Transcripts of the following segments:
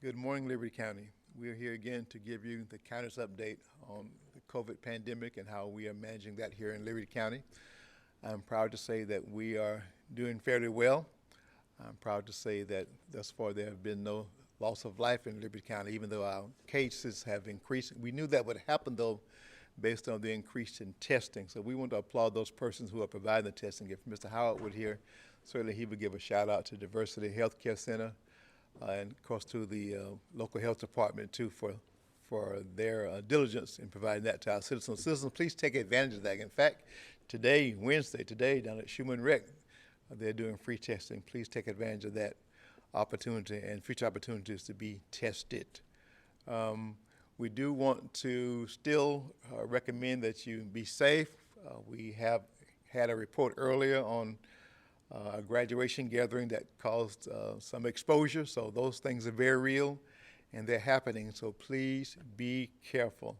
Good morning, Liberty County. We are here again to give you the county's update on the COVID pandemic and how we are managing that here in Liberty County. I'm proud to say that we are doing fairly well. I'm proud to say that thus far there have been no loss of life in Liberty County, even though our cases have increased. We knew that would happen, though, based on the increase in testing. So we want to applaud those persons who are providing the testing. If Mr. Howard were here, certainly he would give a shout out to Diversity Healthcare Center, and of course to the local health department too for their diligence in providing that to our citizens. Citizens, please take advantage of that. In fact, today, Wednesday, down at Schumann Rec, they're doing free testing. Please take advantage of that opportunity and future opportunities to be tested. We do want to still recommend that you be safe. We have had a report earlier on a graduation gathering that caused some exposure, so those things are very real and they're happening, so please be careful.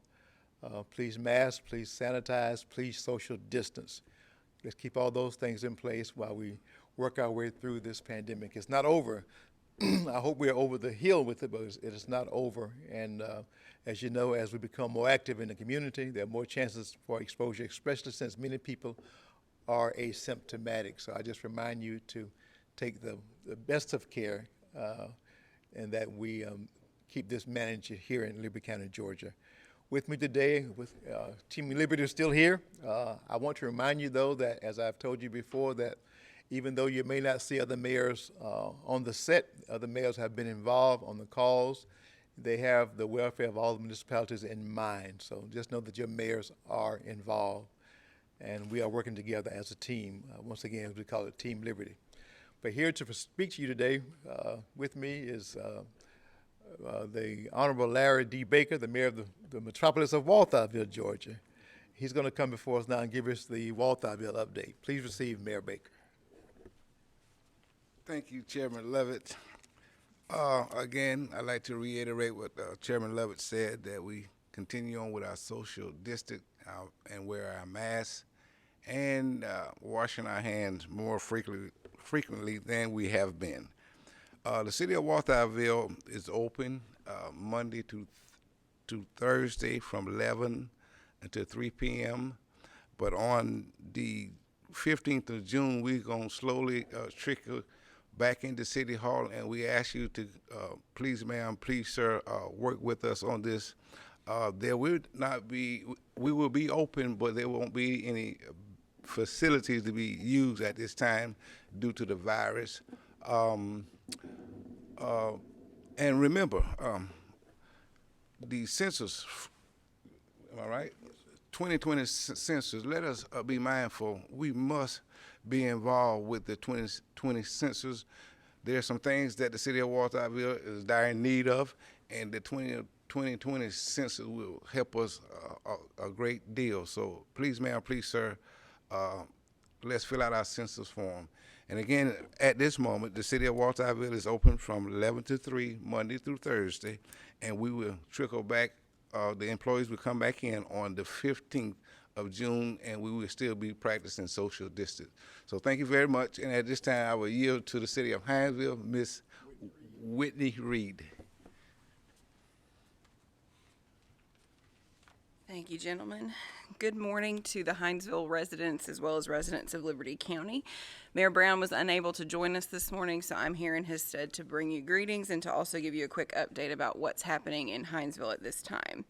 Please mask, please sanitize, please social distance. Let's keep all those things in place while we work our way through this pandemic. It's not over. I hope we're over the hill with it, but it is not over. And as you know, as we become more active in the community, there are more chances for exposure, especially since many people are asymptomatic. So I just remind you to take the best of care and that we keep this managed here in Liberty County, Georgia. With me today, with Team Liberty is still here. I want to remind you, though, that as I've told you before, that even though you may not see other mayors on the set, other mayors have been involved on the calls. They have the welfare of all the municipalities in mind. So just know that your mayors are involved. And we are working together as a team. Once again, we call it Team Liberty. But here to speak to you today with me is the Honorable Larry D. Baker, the mayor of the metropolis of Walthourville, Georgia. He's going to come before us now and give us the Walthourville update. Please receive Mayor Baker. Thank you, Chairman Lovette. Again, I'd like to reiterate what Chairman Lovette said, that we continue on with our social distance and wear our masks and washing our hands more frequently than we have been. The city of Walthourville is open Monday to Thursday from 11 until 3 p.m. But on the 15th of June, we're going to slowly trickle back into City Hall, and we ask you to please, ma'am, please, sir, work with us on this. There will not be, we will be open, but there won't be any facilities to be used at this time due to the virus. And remember, the census, am I right? 2020 census, let us be mindful. We must be involved with the 2020 census. There are some things that the city of Walthourville is dire in need of, and the 2020 census will help us a great deal. So please, ma'am, please, sir, let's fill out our census form. And again, at this moment, the city of Walthourville is open from 11 to 3, Monday through Thursday, and we will trickle back. The employees will come back in on the 15th of June, and we will still be practicing social distance. So thank you very much. And at this time, I will yield to the city of Hinesville, Miss Whitney Reed. Thank you, gentlemen. Good morning to the Hinesville residents as well as residents of Liberty County. Mayor Brown was unable to join us this morning, so I'm here in his stead to bring you greetings and to also give you a quick update about what's happening in Hinesville at this time.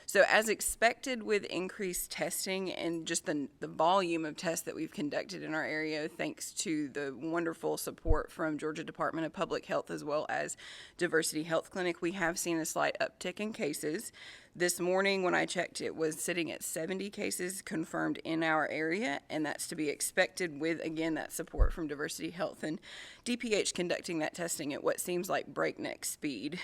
So as expected, with increased testing and just the volume of tests that we've conducted in our area, thanks to the wonderful support from Georgia Department of Public Health as well as Diversity Health Clinic, we have seen a slight uptick in cases. This morning when I checked, it was sitting at 70 cases confirmed in our area, and that's to be expected with, again, that support from Diversity Health and DPH conducting that testing at what seems like breakneck speed.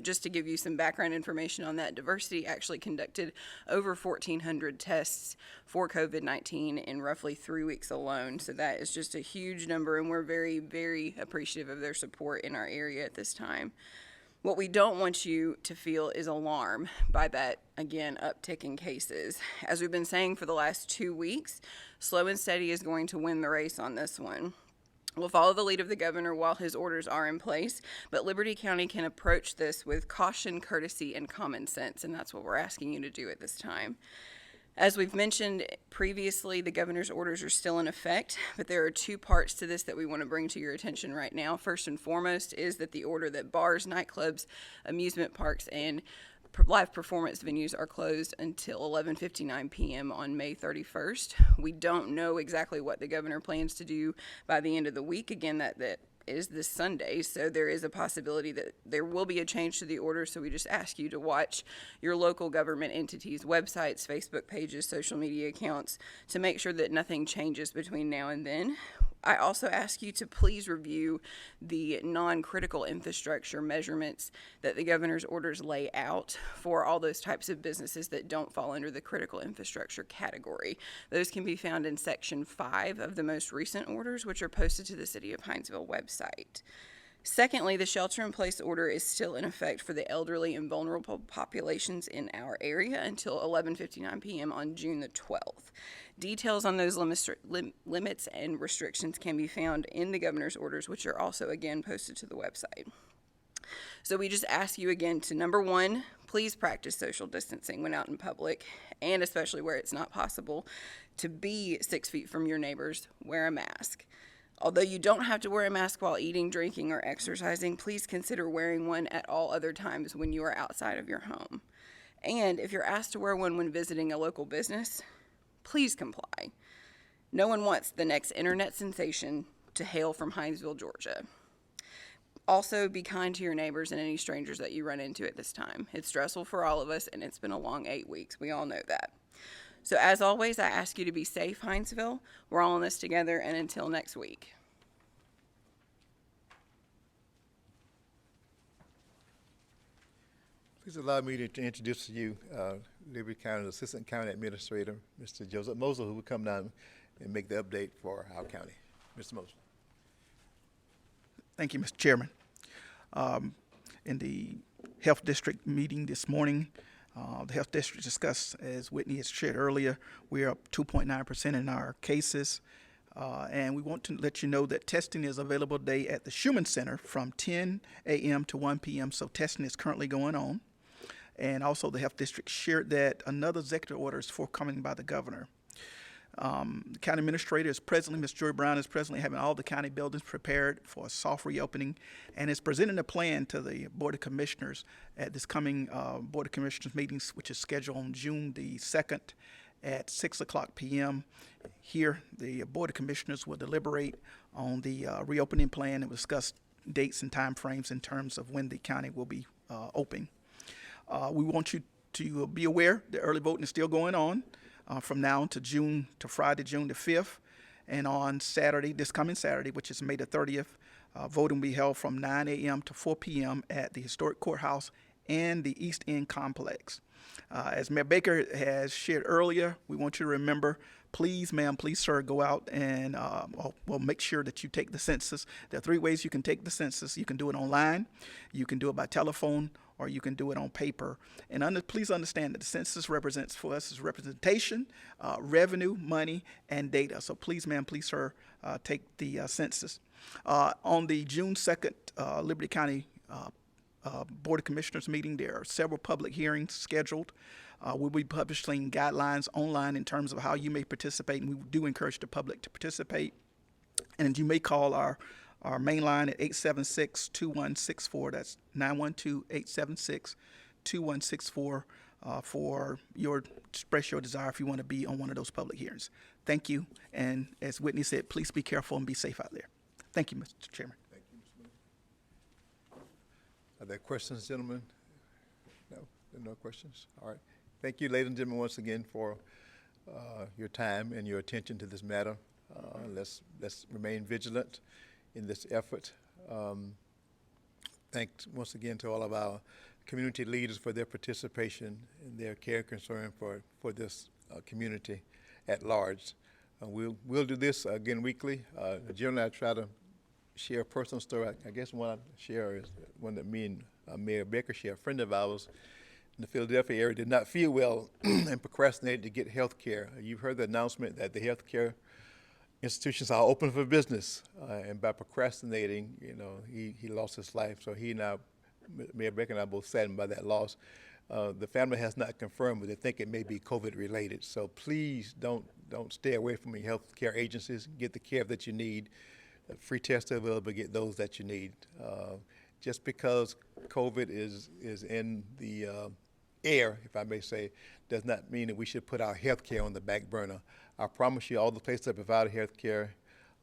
Just to give you some background information on that, Diversity actually conducted over 1,400 tests for COVID-19 in roughly 3 weeks alone. So that is just a huge number, and we're very, very appreciative of their support in our area at this time. What we don't want you to feel is alarm by that, again, uptick in cases. As we've been saying for the last 2 weeks, slow and steady is going to win the race on this one. We'll follow the lead of the governor while his orders are in place, but Liberty County can approach this with caution, courtesy, and common sense, and that's what we're asking you to do at this time. As we've mentioned previously, the governor's orders are still in effect, but there are two parts to this that we want to bring to your attention right now. First and foremost is that the order that bars, nightclubs, amusement parks, and live performance venues are closed until 11:59 p.m. on May 31st. We don't know exactly what the governor plans to do by the end of the week. Again, that is this Sunday, so there is a possibility that there will be a change to the order, so we just ask you to watch your local government entities' websites, Facebook pages, social media accounts to make sure that nothing changes between now and then. I also ask you to please review the non-critical infrastructure measurements that the governor's orders lay out for all those types of businesses that don't fall under the critical infrastructure category. Those can be found in Section 5 of the most recent orders, which are posted to the City of Hinesville website. Secondly, the shelter-in-place order is still in effect for the elderly and vulnerable populations in our area until 11:59 p.m. on June the 12th. Details on those limits and restrictions can be found in the governor's orders, which are also, again, posted to the website. So we just ask you again to, number one, please practice social distancing when out in public, and especially where it's not possible, to be 6 feet from your neighbors, wear a mask. Although you don't have to wear a mask while eating, drinking, or exercising, please consider wearing one at all other times when you are outside of your home. And if you're asked to wear one when visiting a local business, please comply. No one wants the next internet sensation to hail from Hinesville, Georgia. Also, be kind to your neighbors and any strangers that you run into at this time. It's stressful for all of us, and it's been a long 8 weeks. We all know that. So as always, I ask you to be safe, Hinesville. We're all in this together, and until next week. Please allow me to introduce to you Liberty County's Assistant County Administrator, Mr. Joseph Mosley, who will come down and make the update for our county. Mr. Mosley. Thank you, Mr. Chairman. In the Health District meeting this morning, the Health District discussed, as Whitney has shared earlier, we are up 2.9% in our cases. And we want to let you know that testing is available today at the Schumann Center from 10 a.m. to 1 p.m. So testing is currently going on. And also the Health District shared that another executive order is forthcoming by the governor. The county administrator is presently, Ms. Joy Brown is presently having all the county buildings prepared for a soft reopening and is presenting a plan to the Board of Commissioners at this coming Board of Commissioners meetings, which is scheduled on June the 2nd at 6:00 p.m. Here, the Board of Commissioners will deliberate on the reopening plan and discuss dates and time frames in terms of when the county will be open. We want you to be aware that early voting is still going on from now to Friday, June the 5th. And on Saturday, this coming Saturday, which is May the 30th, voting will be held from 9 a.m. to 4 p.m. at the Historic Courthouse and the East End Complex. As Mayor Baker has shared earlier, we want you to remember, please, ma'am, please, sir, go out and we'll make sure that you take the census. There are 3 ways you can take the census. You can do it online, you can do it by telephone, or you can do it on paper. And please understand that the census represents for us is representation, revenue, money, and data. So please, ma'am, please, sir, take the census. On the June 2nd Liberty County Board of Commissioners meeting, there are several public hearings scheduled. We'll be publishing guidelines online in terms of how you may participate, and we do encourage the public to participate. And you may call our main line at 876-2164. That's 912-876-2164 for express your desire if you want to be on one of those public hearings. Thank you. And as Whitney said, please be careful and be safe out there. Thank you, Mr. Chairman. Thank you, Mr. Mosley. Are there questions, gentlemen? No, there are no questions. All right. Thank you, ladies and gentlemen, once again for your time and your attention to this matter. Let's remain vigilant in this effort. Thanks once again to all of our community leaders for their participation and their care and concern for this community at large. We'll do this again weekly. Generally, I try to share a personal story. I guess one I share is one that me and Mayor Baker share. A friend of ours in the Philadelphia area did not feel well and procrastinated to get health care. You've heard the announcement that the health care institutions are open for business, and by procrastinating, he lost his life. So he and I, Mayor Becker and I, both saddened by that loss. The family has not confirmed, but they think it may be COVID related. So please don't stay away from your health care agencies. Get the care that you need. Free tests are available. Get those that you need. Just because COVID is in the air, if I may say, does not mean that we should put our health care on the back burner. I promise you, all the places that provide health care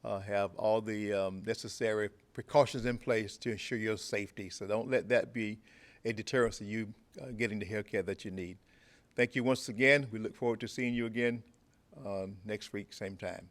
have all the necessary precautions in place to ensure your safety. So don't let that be a deterrent to you getting the health care that you need. Thank you once again. We look forward to seeing you again next week, same time.